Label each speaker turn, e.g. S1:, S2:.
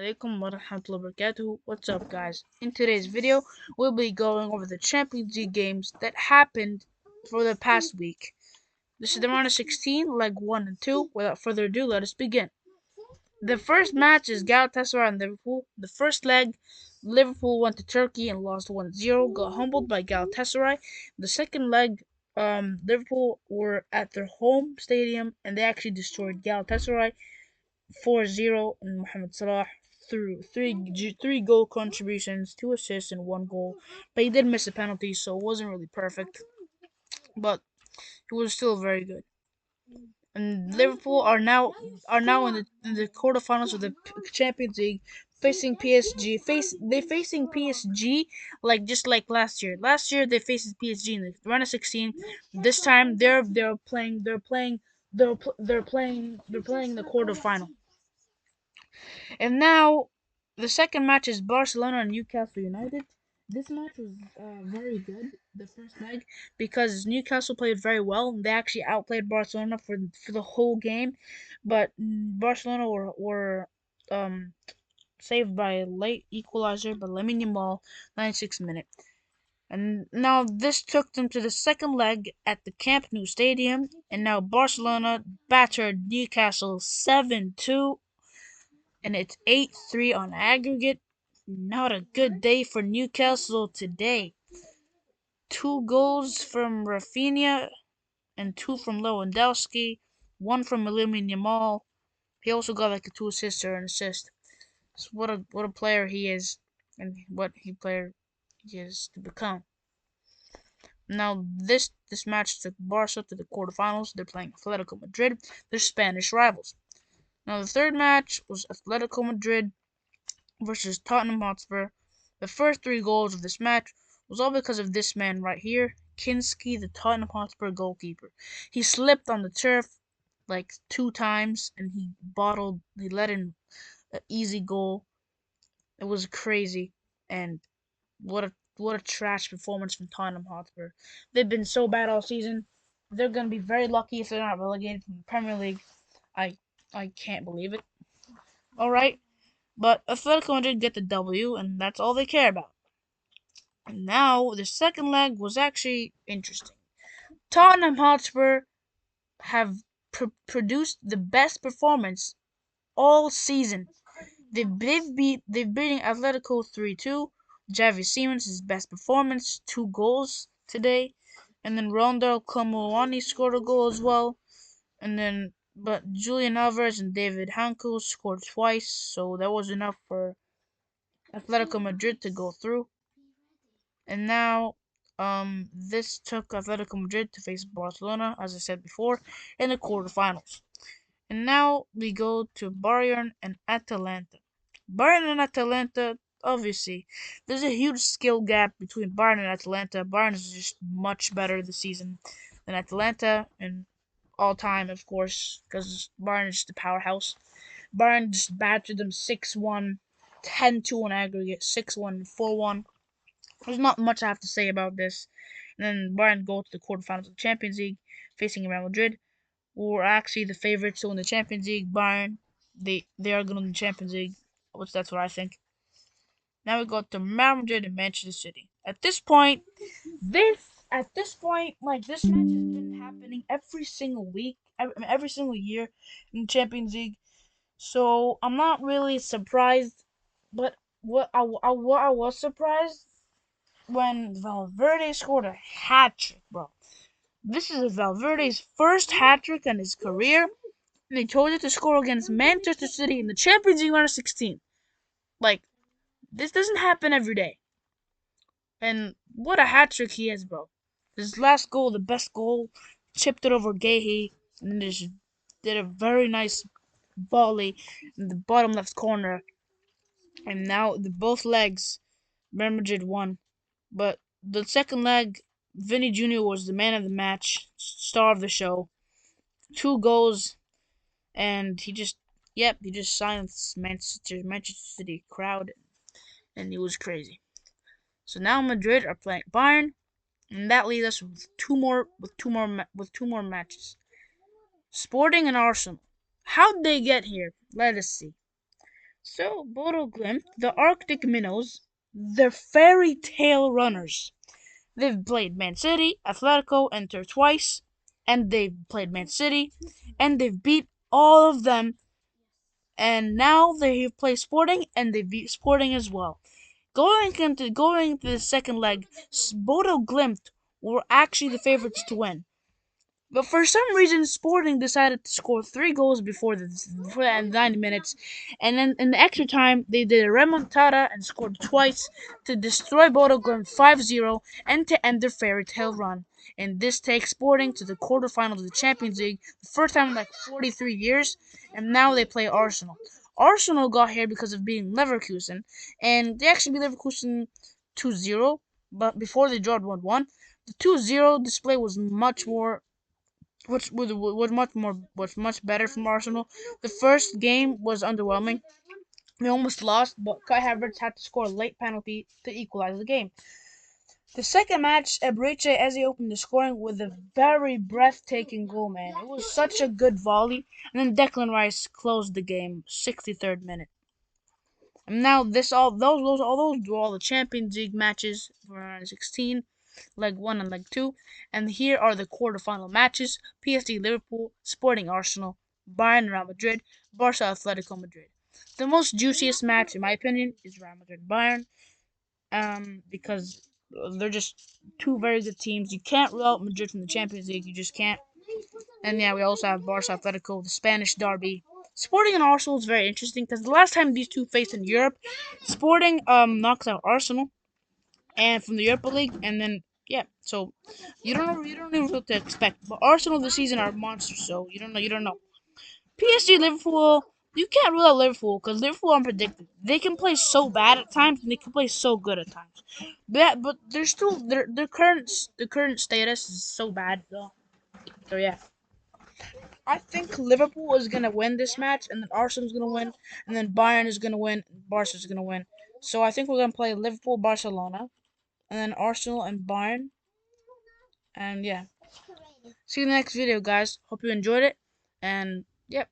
S1: alaikum wa rahmatullahi wa barakatuh. What's up, guys? In today's video, we'll be going over the Champions League games that happened for the past week. This is the round of 16, leg 1 and 2. Without further ado, let us begin. The first match is Galatasaray and Liverpool. The first leg, Liverpool went to Turkey and lost 1-0, got humbled by Galatasaray. The second leg, Liverpool were at their home stadium and they actually destroyed Galatasaray 4-0, and Mohamed Salah threw three goal contributions, 2 assists and 1 goal. But he did miss a penalty, so it wasn't really perfect. But it was still very good. And Liverpool are now in the quarterfinals of the Champions League, facing PSG. They facing PSG like just like last year. Last year they faced PSG in the round of 16. This time they're playing the quarterfinal. And now, the second match is Barcelona and Newcastle United. This match was very good, the first leg, because Newcastle played very well. They actually outplayed Barcelona for the whole game, but Barcelona were um, saved by a late equalizer by Lamine Yamal, 96th minute. And now this took them to the second leg at the Camp Nou Stadium, and now Barcelona battered Newcastle 7-2, and it's 8-3 on aggregate. Not a good day for Newcastle today. 2 goals from Rafinha and 2 from Lewandowski, 1 from Lamine Yamal. He also got like a 2 assists or an assist. So what a player he is, and what player he is to become. Now this match took Barca to the quarterfinals. They're playing Atletico Madrid, their Spanish rivals. Now the third match was Atletico Madrid versus Tottenham Hotspur. The first 3 goals of this match was all because of this man right here, Kinski, the Tottenham Hotspur goalkeeper. He slipped on the turf like 2 times and he let in an easy goal. It was crazy, and what a trash performance from Tottenham Hotspur. They've been so bad all season. They're gonna be very lucky if they're not relegated from the Premier League. I I can't believe it. Alright. But Atletico Madrid get the W, and that's all they care about. And now, the second leg was actually interesting. Tottenham Hotspur have produced the best performance all season. They've beaten Atletico 3-2. Javi Simons his best performance, 2 goals today, and then Rondel Komouani scored a goal as well. But Julian Alvarez and David Hanko scored twice, so that was enough for Atletico Madrid to go through. And now, this took Atletico Madrid to face Barcelona, as I said before, in the quarterfinals. And now we go to Bayern and Atalanta. Bayern and Atalanta, obviously, there's a huge skill gap between Bayern and Atalanta. Bayern is just much better this season than Atalanta, and all time, of course, because Bayern is just a powerhouse. Bayern just battered them 6-1, 10-2 on aggregate, 6-1, 4-1. There's not much I have to say about this. And then Bayern go to the quarterfinals of the Champions League, facing Real Madrid, who are actually the favorites to win the Champions League. Bayern, they are going to win the Champions League, which that's what I think. Now we go to Real Madrid and Manchester City. At this point, like this match has been happening every single week, every single year in the Champions League. So I'm not really surprised, but what I was surprised when Valverde scored a hat trick, bro. This is Valverde's first hat trick in his career, and he chose it to score against Manchester City in the Champions League round of 16. Like, this doesn't happen every day. And what a hat trick he has, bro. His last goal, the best goal, chipped it over Gahey, and then just did a very nice volley in the bottom left corner. And now the both legs, Real Madrid won. But the second leg, Vinny Jr. was the man of the match, star of the show. 2 goals, and he just silenced Manchester City crowd, and it was crazy. So now Madrid are playing Bayern, and that leaves us with two more matches. Sporting and Arsenal. How'd they get here? Let us see. So, Bodo Glimt, the Arctic Minnows, they're fairy tale runners. They've played Man City, Atletico, Inter twice, and they've played Man City, and they've beat all of them, and now they play Sporting, and they beat Sporting as well. Going into the second leg, Bodo Glimt were actually the favorites to win. But for some reason, Sporting decided to score 3 goals before the 90 minutes, and then in the extra time, they did a remontada and scored twice to destroy Bodo Glimt 5-0 and to end their fairy tale run. And this takes Sporting to the quarterfinals of the Champions League, the first time in like 43 years, and now they play Arsenal. Arsenal got here because of beating Leverkusen, and they actually beat Leverkusen 2-0, but before they drawed 1-1. The 2-0 display was much better from Arsenal. The first game was underwhelming. We almost lost, but Kai Havertz had to score a late penalty to equalize the game. The second match, Eberechi Eze opened the scoring with a very breathtaking goal, man. It was such a good volley, and then Declan Rice closed the game, 63rd minute. And now those were all the Champions League matches for round 16, leg 1 and leg 2, and here are the quarterfinal matches: PSG Liverpool, Sporting Arsenal, Bayern Real Madrid, Barca Atletico Madrid. The most juiciest match, in my opinion, is Real Madrid Bayern, because they're just two very good teams. You can't rule out Madrid from the Champions League. You just can't. And yeah, we also have Barca Atletico, the Spanish derby. Sporting and Arsenal is very interesting because the last time these two faced in Europe, Sporting knocked out Arsenal and from the Europa League, and then yeah, so you don't know what to expect. But Arsenal this season are monsters, so you don't know. PSG Liverpool, you can't rule out Liverpool because Liverpool are unpredictable. They can play so bad at times, and they can play so good at times. But they're still their current status is so bad though. So yeah. I think Liverpool is gonna win this match, and then Arsenal's gonna win, and then Bayern is gonna win, and Barca's gonna win. So I think we're gonna play Liverpool, Barcelona, and then Arsenal and Bayern, and yeah. See you in the next video, guys. Hope you enjoyed it, and yep.